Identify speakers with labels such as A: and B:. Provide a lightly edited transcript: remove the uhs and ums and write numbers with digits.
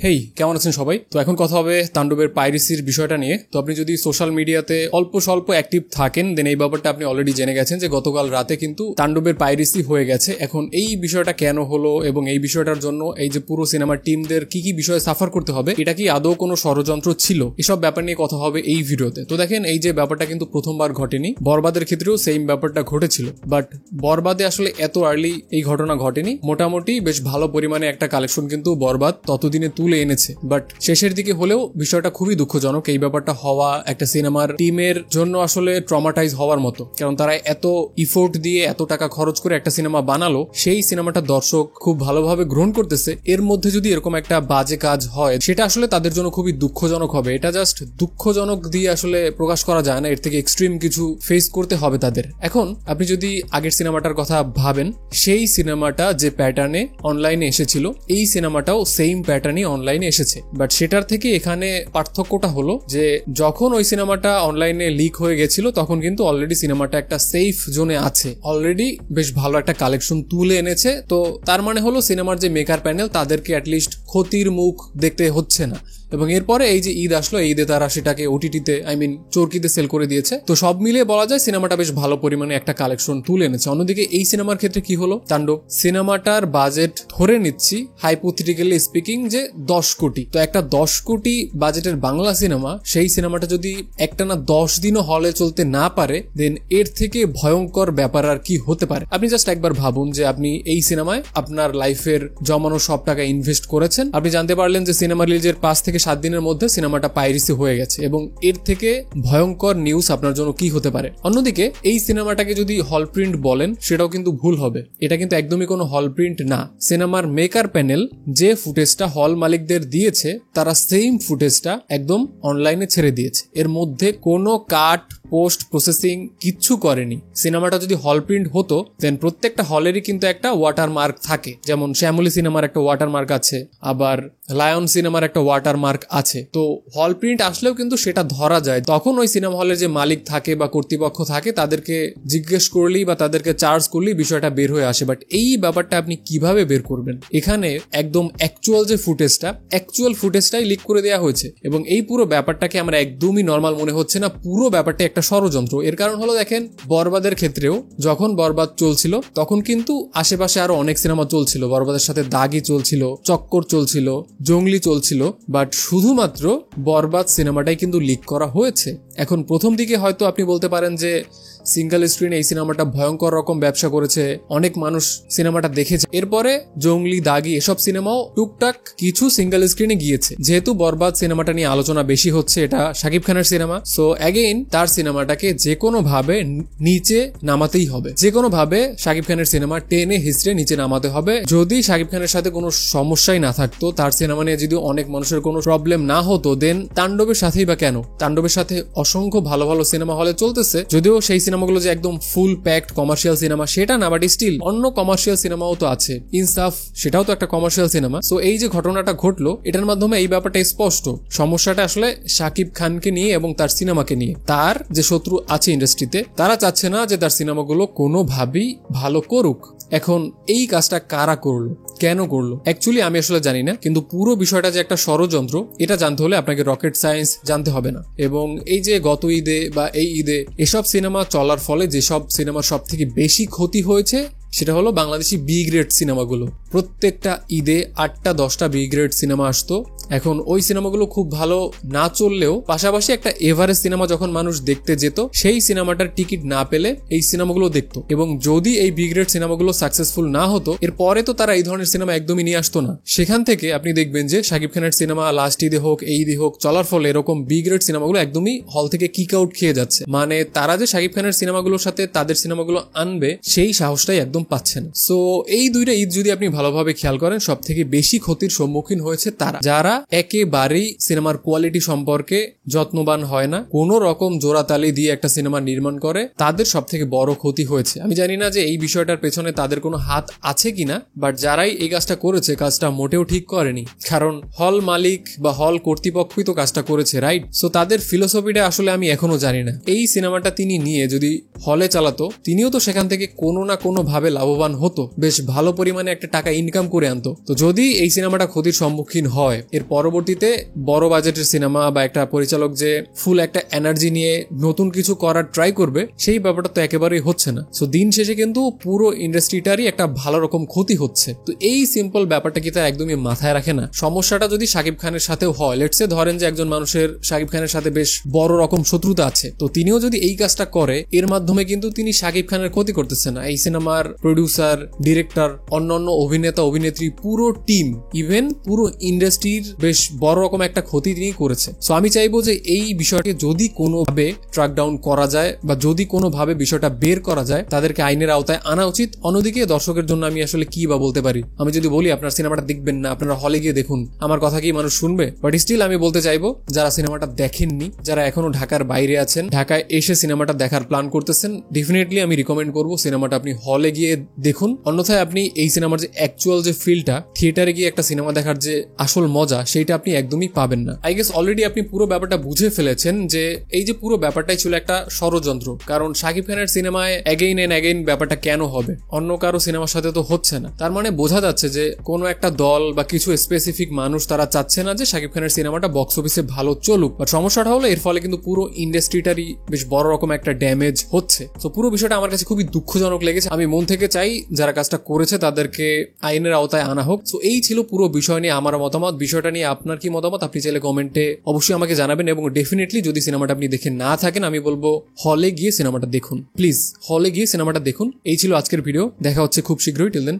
A: হেই, কেমন আছেন সবাই? তো এখন কথা হবে তাণ্ডবের পাইরেসির বিষয়টা নিয়ে। তো আপনি যদি সোশ্যাল মিডিয়াতে অল্প স্বল্প অ্যাক্টিভ থাকেন দেন এই ব্যাপারটা আপনি অলরেডি জেনে গেছেন যে গতকাল রাতে কিন্তু তাণ্ডবের পাইরেসি হয়ে গেছে। এখন এই বিষয়টা কেন হলো এবং এই বিষয়টার জন্য এই যে পুরো সিনেমার টিমদের কি কি বিষয়ে সাফার করতে হবে, এটা কি আদৌ কোনো ষড়যন্ত্র ছিল, এসব ব্যাপার নিয়ে কথা হবে এই ভিডিওতে। তো দেখেন, এই যে ব্যাপারটা কিন্তু প্রথমবার ঘটেনি, বরবাদের ক্ষেত্রেও সেম ব্যাপারটা ঘটেছিল, বাট বরবাদে আসলে এত আর্লি এই ঘটনা ঘটেনি। মোটামুটি বেশ ভালো পরিমাণে একটা কালেকশন কিন্তু বরবাদ ততদিনে তুলে এনেছে, বাট শেষের দিকে হলেও বিষয়টা খুবই দুঃখজনক। এই ব্যাপারটা হওয়া একটা সিনেমার টিমের জন্য আসলে ট্রমাটাইজ হওয়ার মতো, কারণ তারা এত ইফোর্ট দিয়ে এত টাকা খরচ করে একটা সিনেমা বানালো, সেই সিনেমাটা দর্শক খুব ভালোভাবে গ্রহণ করতেছে, এর মধ্যে যদি এরকম একটা বাজে কাজ হয় সেটা আসলে তাদের জন্য খুবই দুঃখজনক হবে। এটা জাস্ট দুঃখজনক দিয়ে আসলে প্রকাশ করা যায় না, এর থেকে এক্সট্রিম কিছু ফেস করতে হবে তাদের। এখন আপনি যদি আগের সিনেমাটার কথা ভাবেন, সেই সিনেমাটা যে প্যাটার্নে অনলাইনে এসেছিল এই সিনেমাটাও সেম প্যাটার্নই অনলাইনে এসেছে, বাট সেটার থেকে এখানে পার্থক্যটা হলো যে যখন ওই সিনেমাটা অনলাইনে লিক হয়ে গেছিল তখন কিন্তু অলরেডি সিনেমাটা একটা সেফ জোনে আছে, অলরেডি বেশ ভালো একটা কালেকশন তুলে এনেছে। তো তার মানে হলো সিনেমার যে মেকার প্যানেল তাদেরকে অ্যাটলিস্ট ক্ষতির মুখ দেখতে হচ্ছে না। এবং এরপরে এই যে ঈদ আসলো, ঈদে তারা সেটাকে ওটিটিতে চরকিতে সেল করে দিয়েছে। তো সব মিলিয়ে বলা যায় সিনেমাটা বেশ ভালো পরিমাণে একটা কালেকশন তুলে এনেছে। অন্যদিকে এই সিনেমার ক্ষেত্রে কি হলো, তাণ্ডব সিনেমাটার বাজেট ধরে নিচ্ছি হাইপোথেটিক্যালি স্পিকিং যে 10 কোটি। তো একটা 10 কোটি বাজেটের বাংলা সিনেমা, সেই সিনেমাটা যদি একটানা 10 দিনও হলে চলতে না পারে, দেন এর থেকে ভয়ঙ্কর ব্যাপার আর কি হতে পারে। আপনি জাস্ট একবার ভাবুন যে আপনি এই সিনেমায় আপনার লাইফের জমানো সব টাকা ইনভেস্ট করেছেন, আপনি জানতে পারলেন যে সিনেমা রিলিজের 5 থেকে 7 দিনের মধ্যে সিনেমাটা পাইরেসি হয়ে গেছে, এবং এর থেকে ভয়ঙ্কর নিউজ আপনার জন্য কি হতে পারে। অন্যদিকে এই সিনেমাটাকে যদি হল প্রিন্ট বলেন সেটাও কিন্তু ভুল হবে, এটা কিন্তু একদমই কোনো হল প্রিন্ট না। সিনেমার মেকার প্যানেল যে ফুটেজটা হল মালিকদের দিয়েছে তারা সেম ফুটেজটা একদম অনলাইনে ছেড়ে দিয়েছে, এর মধ্যে কোনো কাট পোস্ট প্রসেসিং কিচ্ছু করেনি। সিনেমাটা যদি হল প্রিন্ট হতো দেন প্রত্যেকটা হলেরই কিন্তু একটা ওয়াটারমার্ক থাকে, যেমন শ্যামলী সিনেমার একটা ওয়াটারমার্ক আছে, আবার লায়ন সিনেমার একটা ওয়াটারমার্ক আছে। তো হল প্রিন্ট আসলেও কিন্তু সেটা ধরা যায়, তখন ওই সিনেমা হলের যে মালিক থাকে বা কর্তৃপক্ষ থাকে তাদেরকে জিজ্ঞেস করলেই বা তাদেরকে চার্জ করলেই বিষয়টা বের হয়ে আসে। বাট এই ব্যাপারটা আপনি কিভাবে বের করবেন? এখানে একদম অ্যাকচুয়াল যে অ্যাকচুয়াল ফুটেজটাই লিক করে দেওয়া হয়েছে, এবং এই পুরো ব্যাপারটাকে আমরা একদমই নর্মাল মনে হচ্ছে না, পুরো ব্যাপারটা একটা ষড়যন্ত্র। এর কারণ হলো দেখেন, বরবাদের ক্ষেত্রেও যখন বরবাদ চলছিল তখন কিন্তু আশেপাশে আরো অনেক সিনেমা চলছিল, বরবাদের সাথে দাগি চলছিল, চক্কর চলছিল, জঙ্গলি চলছিল, বাট শুধুমাত্র বরবাদ সিনেমাটাই কিন্তু লিক করা হয়েছে। এখন প্রথম দিকে হয়তো আপনি বলতে পারেন যে সিঙ্গেল স্ক্রিনে এই সিনেমাটা ভয়ঙ্কর রকম ব্যবসা করেছে, অনেক মানুষ সিনেমাটা দেখেছে, এরপরে জঙ্গলি দাগি এসব সিনেমাও টুকটাক কিছু সিঙ্গেল স্ক্রিনে গিয়েছে। যেহেতু বরবাদ সিনেমাটা নিয়ে আলোচনা বেশি হচ্ছে, এটা শাকিব খানের সিনেমা, সো অ্যাগেইন তার সিনেমাটাকে যে কোনো ভাবে নিচে নামাতেই হবে, যে কোনো ভাবে শাকিব খানের সিনেমা টেনে হিস্ট্রে নিচে নামাতে হবে। যদি শাকিব খানের সাথে কোনো সমস্যাই না থাকতো, তার সিনেমা নিয়ে যদি অনেক মানুষের কোনো প্রবলেম না হতো, দেন তাণ্ডবের সাথেই বা কেন? তাণ্ডবের সাথে অসংখ্য ভালো ভালো সিনেমা হলে চলতেছে, যদিও সেই সিনেমাগুলো যে একদম ফুল প্যাকড কমার্শিয়াল সিনেমা সেটা না, বাট স্টিল অন্য কমার্শিয়াল সিনেমাও তো আছে। ইনসাফ সেটাও তো একটা কমার্শিয়াল সিনেমা। সো এই যে ঘটনাটা ঘটলো, এটার মাধ্যমে এই ব্যাপারটা স্পষ্ট, সমস্যাটা আসলে শাকিব খানকে নিয়ে এবং তার সিনেমাকে নিয়ে। তার যে শত্রু আছে ইন্ডাস্ট্রিতে, তারা চাচ্ছে না যে তার সিনেমাগুলো কোনোভাবেই ভালো করুক। এখন এই কাজটা কারা করলো, কেন করলো, অ্যাকচুয়ালি আমি আসলে জানি না, কিন্তু পুরো বিষয়টা যে একটা ষড়যন্ত্র এটা জানতে হলে আপনাকে রকেট সায়েন্স জানতে হবে না। এবং এই যে গত ঈদে বা এই ঈদে এসব সিনেমা চলার ফলে যেসব সিনেমার সব থেকে বেশি ক্ষতি হয়েছে সেটা হলো বাংলাদেশি বি গ্রেড সিনেমাগুলো। প্রত্যেকটা ঈদে 8টা 10টা বি গ্রেড সিনেমা আসতো। এখন ওই সিনেমাগুলো খুব ভালো না চললেও পাশাপাশি একটা এভারেজ সিনেমা যখন মানুষ দেখতে যেত, সেই সিনেমাটার টিকিট না পেলে এই সিনেমাগুলো দেখতো, এবং যদি এই বি গ্রেড সিনেমাগুলো সাকসেসফুল না হতো এরপরে তো তারা এই ধরনের সিনেমা একদমই নিয়ে আসতো না। সেখান থেকে আপনি দেখবেন যে শাকিব খানের সিনেমা লাস্ট ঈদে হোক এই ঈদে হোক চলার ফলে এরকম বি গ্রেড সিনেমাগুলো একদমই হল থেকে কিক আউট খেয়ে যাচ্ছে। মানে তারা যে শাকিব খানের সিনেমাগুলোর সাথে তাদের সিনেমাগুলো আনবে সেই সাহসটাই একদম পাচ্ছে না। সো এই দুইটা ঈদ যদি আপনি ভালোভাবে খেয়াল করেন, সব থেকে বেশি ক্ষতির সম্মুখীন হয়েছে তারা, যারা একেবারেই সিনেমার কোয়ালিটি সম্পর্কে যত্নবান হয় না, কোনো রকম জোড়াতালি দিয়ে একটা সিনেমা নির্মাণ করে, তাদের সব থেকে বড় ক্ষতি হয়েছে। আমি জানি না যে এই বিষয়টার পেছনে তাদের কোনো হাত আছে কিনা, বাট যারাই এই কাজটা করেছে কাজটা মোটেও ঠিক করেনি, কারণ হল মালিক বা হল কর্তৃপক্ষই তো কাজটা করেছে, রাইট? সো তাদের ফিলোসফিটা আসলে আমি এখনো জানি না। এই সিনেমাটা তিনি নিয়ে যদি হলে চালাতো, তিনিও তো সেখান থেকে কোনো না কোনো ভাবে লাভবান হতো, বেশ ভালো পরিমাণে একটা টাকা টাকা ইনকাম করে আনতো। তো যদি এই সিনেমাটা ক্ষতির সম্মুখীন হয়, এর পরবর্তীতে বড় বাজেটের সিনেমা বা একটা পরিচালক যে ফুল একটা এনার্জি নিয়ে নতুন কিছু করার ট্রাই করবে, সেই ব্যাপারটা তো একেবারেই হচ্ছে না। সো দিন শেষে কিন্তু পুরো ইন্ডাস্ট্রিটারই একটা ভালো রকম ক্ষতি হচ্ছে। তো এই সিম্পল ব্যাপারটা কি তারা একদমই মাথায় রাখে না? সমস্যাটা যদি শাকিব খানের সাথেও হয়, লেটসে ধরেন যে একজন মানুষের শাকিব খানের সাথে বেশ বড় রকম শত্রুতা আছে, তো তিনিও যদি এই কাজটা করে, এর মাধ্যমে কিন্তু তিনি শাকিব খানের ক্ষতি করতেছে না। এই সিনেমার প্রডিউসার, ডিরেক্টর, অন্যান্য অভিনেতা অভিনেত্রী, পুরো টিম, ইভেন পুরো ইন্ডাস্ট্রির বেশ বড় রকম একটা ক্ষতি তিনি করেছে। সো আমি চাইবো যে এই বিষয়টি যদি কোনোভাবে ট্র্যাক ডাউন করা যায় বা যদি কোনোভাবে বিষয়টা বের করা যায়, তাদেরকে আইনের আওতায় আনা উচিত। অন্যদিকে দর্শকের জন্য আমি আসলে কি বা বলতে পারি? আমি যদি বলি আপনার সিনেমাটা দেখবেন না, আপনারা হলে গিয়ে দেখুন, আমার কথা কি মানুষ শুনবে? বাট স্টিল আমি বলতে চাইবো, যারা সিনেমাটা দেখেননি, যারা এখনো ঢাকার বাইরে আছেন, ঢাকায় এসে সিনেমাটা দেখার প্ল্যান করতেছেন, ডেফিনেটলি আমি রিকমেন্ড করবো সিনেমাটা আপনি হলে গিয়ে দেখুন। অন্যথায় আপনি এই সিনেমার যে অ্যাকচুয়াল যে ফিলটা, থিয়েটারে গিয়ে একটা সিনেমা দেখার যে আসল মজা, সেইটা আপনি একদমই পাবেন না। আই গেস অলরেডি আপনি পুরো ব্যাপারটা বুঝে ফেলেছেন যে এই যে পুরো ব্যাপারটাই ছিল একটা ষড়যন্ত্র। কারণ শাকিব খানের সিনেমায় অ্যাগেইন এন্ড অ্যাগেইন ব্যাপারটা কেন হবে? অন্য কারো সিনেমার সাথে তো হচ্ছে না। তার মানে বোঝা যাচ্ছে যে কোনো একটা দল বা কিছু স্পেসিফিক মানুষ তারা চাচ্ছে না যে শাকিব খানের সিনেমাটা বক্স অফিসে ভালো চলুক। বাট সমস্যাটা হলো এর ফলে কিন্তু পুরো ইন্ডাস্ট্রিটারই বেশ বড় রকম একটা ড্যামেজ হচ্ছে। তো পুরো বিষয়টা আমার কাছে খুবই দুঃখজনক লেগেছে। আমি মন থেকে চাই যারা কাজটা করেছে তাদেরকে আইনের আওতায় আনা হোক। তো এই ছিল পুরো বিষয় নিয়ে আমার মতামত। বিষয়টা নিয়ে আপনার কি মতামত আপনি চাইলে কমেন্টে অবশ্যই আমাকে জানাবেন, এবং ডেফিনেটলি যদি সিনেমাটা আপনি দেখে না থাকেন, আমি বলবো হলে গিয়ে সিনেমাটা দেখুন। প্লিজ হলে গিয়ে সিনেমাটা দেখুন। এই ছিল আজকের ভিডিও, দেখা হচ্ছে খুব শীঘ্রই। Till then